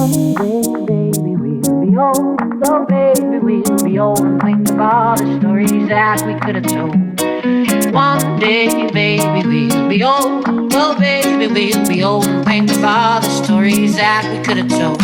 baby, we'll be old. Oh, baby, we'll be old and think of all the stories that we could have told. One day, baby, we'll be old. Oh, baby, we'll be old and think of all the stories that we could have told.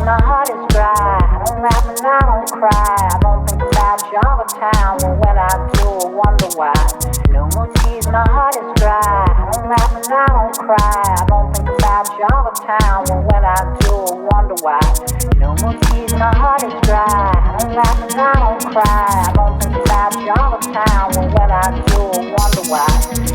My heart is dry. I don't laugh and I don't cry. I don't think about Jungle Town, but when I do, I wonder why. No more tears, my heart is dry. I don't laugh and I don't cry. I don't think about Jungle Town, but when I do, I wonder why. No more tears, my heart is dry. I don't laugh and I don't cry. I don't think about Jungle Town, but when I do, I wonder why.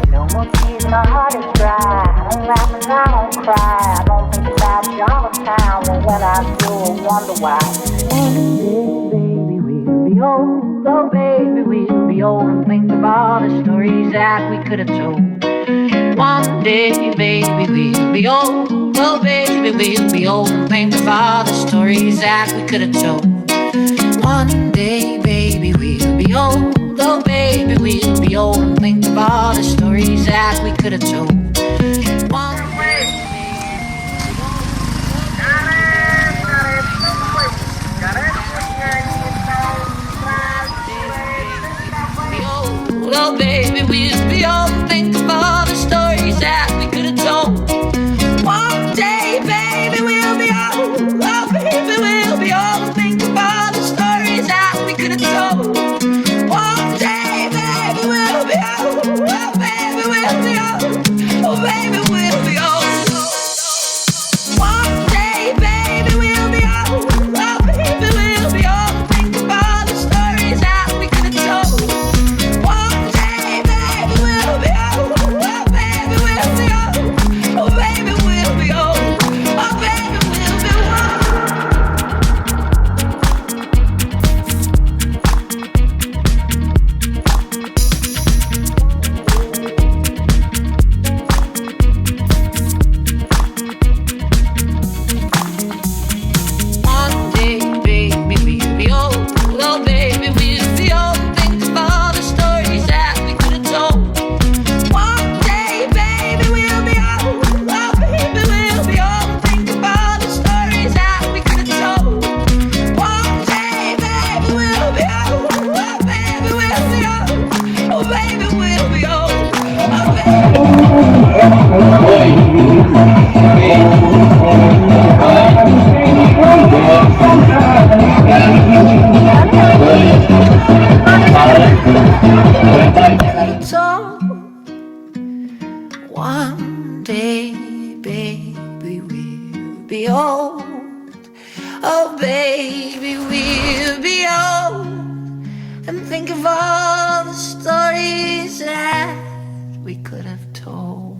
No more tears, my heart is dry. I don't laugh and I don't cry. I don't think about Jungle Town, but when I do, I wonder why. One day, baby, we'll be old. Oh, baby, we'll be old and think of all the stories that we could have told. One day, baby, we'll be old. Oh, baby, we'll be old and think of all the stories that we could have told. One day, baby, we'll be old. Oh, baby, we'll be old and think of all the stories that we could have told. One Oh, baby, we'll be old and think of all the stories that we could have told. One day, baby, we'll be old. Oh, baby, we'll be old and think of all the stories that we could have told. One day, baby, we'll be old. Oh, baby, we'll be old. Oh, baby, we'll be old. One day, baby, we'll be old. Oh, baby, we'll be old and think of all the stories that we could have told. One day, baby, we'll be old. Oh, baby, we'll be old and think of all the stories that we could have told.